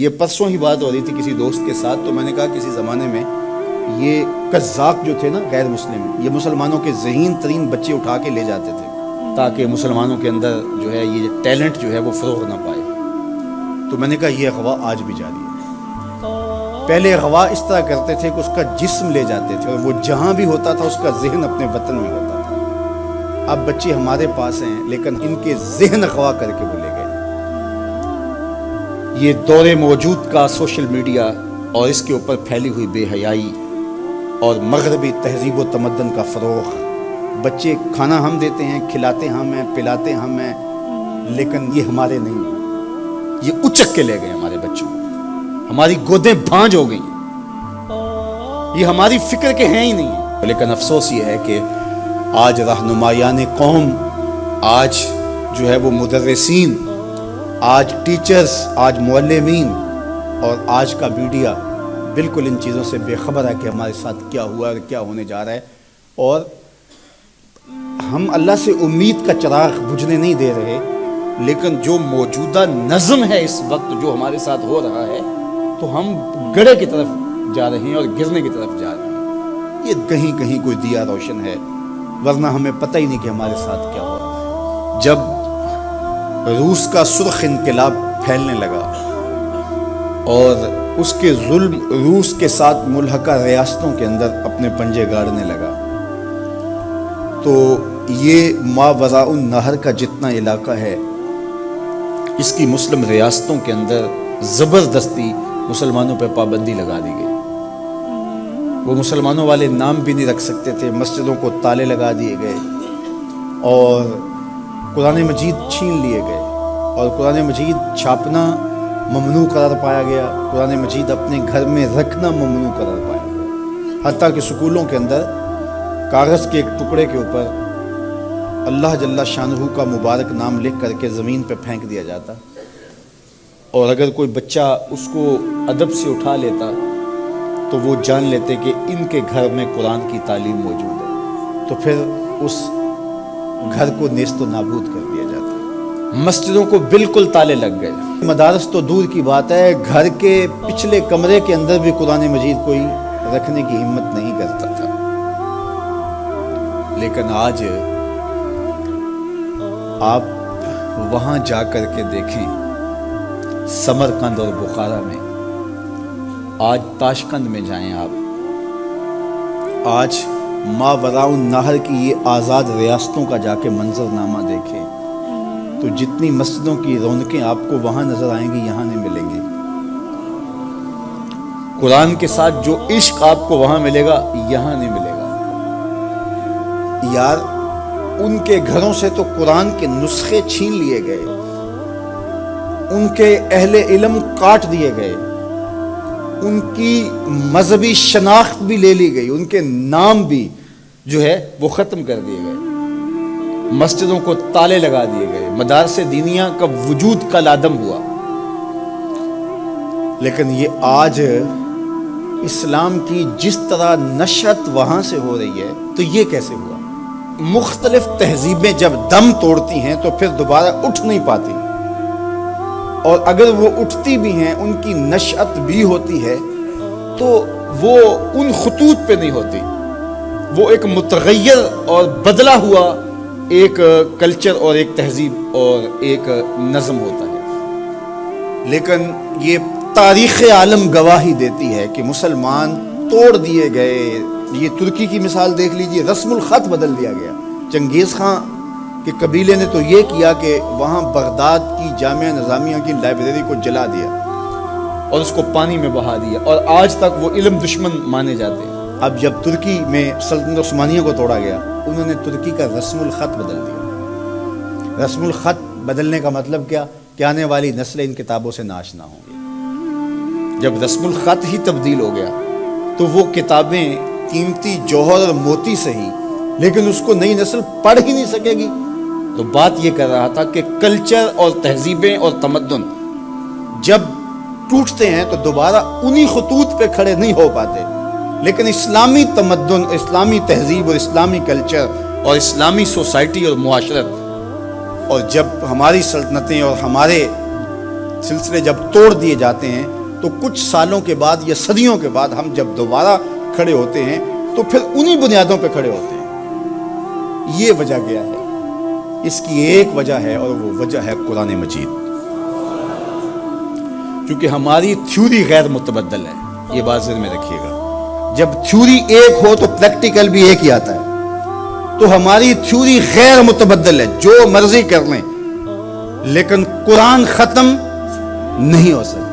یہ پرسوں ہی بات ہو رہی تھی کسی دوست کے ساتھ، تو میں نے کہا کسی زمانے میں یہ قزاق جو تھے نا غیر مسلم، یہ مسلمانوں کے ذہین ترین بچے اٹھا کے لے جاتے تھے تاکہ مسلمانوں کے اندر جو ہے یہ ٹیلنٹ جو ہے وہ فروغ نہ پائے۔ تو میں نے کہا یہ اغوا آج بھی جاری ہے۔ پہلے اغوا اس طرح کرتے تھے کہ اس کا جسم لے جاتے تھے اور وہ جہاں بھی ہوتا تھا اس کا ذہن اپنے وطن میں ہوتا تھا۔ اب بچے ہمارے پاس ہیں لیکن ان کے ذہن اغوا کر کے وہ لے گئے۔ یہ دور موجود کا سوشل میڈیا اور اس کے اوپر پھیلی ہوئی بے حیائی اور مغربی تہذیب و تمدن کا فروغ، بچے کھانا ہم دیتے ہیں، کھلاتے ہم ہیں، پلاتے ہم ہیں، لیکن یہ ہمارے نہیں ہیں، یہ اچک کے لے گئے ہمارے بچوں، ہماری گودیں بھانج ہو گئی، یہ ہماری فکر کے ہیں ہی نہیں ہیں۔ لیکن افسوس یہ ہے کہ آج رہنمایان قوم، آج جو ہے وہ مدرسین، آج ٹیچرز، آج معلمین اور آج کا میڈیا بالکل ان چیزوں سے بے خبر ہے کہ ہمارے ساتھ کیا ہوا ہے اور کیا ہونے جا رہا ہے، اور ہم اللہ سے امید کا چراغ بجھنے نہیں دے رہے، لیکن جو موجودہ نظم ہے اس وقت جو ہمارے ساتھ ہو رہا ہے تو ہم گڑھے کی طرف جا رہے ہیں اور گرنے کی طرف جا رہے ہیں۔ یہ کہیں کہیں کوئی دیا روشن ہے، ورنہ ہمیں پتہ ہی نہیں کہ ہمارے ساتھ کیا ہو رہا ہے۔ جب روس کا سرخ انقلاب پھیلنے لگا اور اس کے ظلم روس کے ساتھ ملحقہ ریاستوں کے اندر اپنے پنجے گاڑنے لگا، تو یہ ماوراء النہر کا جتنا علاقہ ہے اس کی مسلم ریاستوں کے اندر زبردستی مسلمانوں پہ پابندی لگا دی گئی۔ وہ مسلمانوں والے نام بھی نہیں رکھ سکتے تھے، مسجدوں کو تالے لگا دیے گئے اور قرآن مجید چھین لیے گئے اور قرآن مجید چھاپنا ممنوع قرار پایا گیا، قرآن مجید اپنے گھر میں رکھنا ممنوع قرار پایا گیا، حتیٰ کہ سکولوں کے اندر کاغذ کے ایک ٹکڑے کے اوپر اللہ جل شانہ کا مبارک نام لکھ کر کے زمین پہ پھینک دیا جاتا، اور اگر کوئی بچہ اس کو ادب سے اٹھا لیتا تو وہ جان لیتے کہ ان کے گھر میں قرآن کی تعلیم موجود ہے، تو پھر اس گھر کو نیست و نابود کر دیا جاتا۔ مسجدوں کو بالکل تالے لگ گئے، مدارس تو دور کی بات ہے، گھر کے پچھلے کمرے کے اندر بھی قرآن مجید کوئی رکھنے کی ہمت نہیں کرتا تھا۔ لیکن آج آپ وہاں جا کر کے دیکھیں، سمرقند اور بخارا میں، آج تاشقند میں جائیں آپ، آج ماوراء النہر کی یہ آزاد ریاستوں کا جا کے منظرنامہ دیکھیں تو جتنی مسجدوں کی رونقیں آپ کو وہاں نظر آئیں گی یہاں نہیں ملیں گی، قرآن کے ساتھ جو عشق آپ کو وہاں ملے گا یہاں نہیں ملے گا۔ یار ان کے گھروں سے تو قرآن کے نسخے چھین لیے گئے، ان کے اہل علم کاٹ دیے گئے، ان کی مذہبی شناخت بھی لے لی گئی، ان کے نام بھی جو ہے وہ ختم کر دیے گئے، مسجدوں کو تالے لگا دیے گئے، مدارس دینیہ کا وجود کل عدم ہوا۔ لیکن یہ آج اسلام کی جس طرح نشأت وہاں سے ہو رہی ہے تو یہ کیسے ہوا؟ مختلف تہذیبیں جب دم توڑتی ہیں تو پھر دوبارہ اٹھ نہیں پاتی، اور اگر وہ اٹھتی بھی ہیں ان کی نشأت بھی ہوتی ہے تو وہ ان خطوط پہ نہیں ہوتی، وہ ایک متغیر اور بدلا ہوا ایک کلچر اور ایک تہذیب اور ایک نظم ہوتا ہے۔ لیکن یہ تاریخ عالم گواہی دیتی ہے کہ مسلمان توڑ دیے گئے۔ یہ ترکی کی مثال دیکھ لیجئے، رسم الخط بدل دیا گیا۔ چنگیز خان کے قبیلے نے تو یہ کیا کہ وہاں بغداد کی جامعہ نظامیہ کی لائبریری کو جلا دیا اور اس کو پانی میں بہا دیا، اور آج تک وہ علم دشمن مانے جاتے ہیں۔ اب جب ترکی میں سلطنت عثمانیہ کو توڑا گیا، انہوں نے ترکی کا رسم الخط بدل دیا۔ رسم الخط بدلنے کا مطلب کیا کہ آنے والی نسلیں ان کتابوں سے ناشنا ہوں گی۔ جب رسم الخط ہی تبدیل ہو گیا تو وہ کتابیں قیمتی جوہر اور موتی سے ہی، لیکن اس کو نئی نسل پڑھ ہی نہیں سکے گی۔ تو بات یہ کر رہا تھا کہ کلچر اور تہذیبیں اور تمدن جب ٹوٹتے ہیں تو دوبارہ انہی خطوط پہ کھڑے نہیں ہو پاتے، لیکن اسلامی تمدن، اسلامی تہذیب اور اسلامی کلچر اور اسلامی سوسائٹی اور معاشرت، اور جب ہماری سلطنتیں اور ہمارے سلسلے جب توڑ دیے جاتے ہیں تو کچھ سالوں کے بعد یا صدیوں کے بعد ہم جب دوبارہ کھڑے ہوتے ہیں تو پھر انہی بنیادوں پہ کھڑے ہوتے ہیں. یہ وجہ کیا ہے؟ اس کی ایک وجہ ہے اور وہ وجہ ہے قرآن مجید. کیونکہ ہماری تھیوری غیر متبدل ہے, یہ بات ذہن میں رکھیے گا. جب تھیوری ایک ہو تو پریکٹیکل بھی ایک ہی آتا ہے. تو ہماری تھیوری غیر متبدل ہے, جو مرضی کر لیں, لیکن قرآن ختم نہیں ہو سکتا.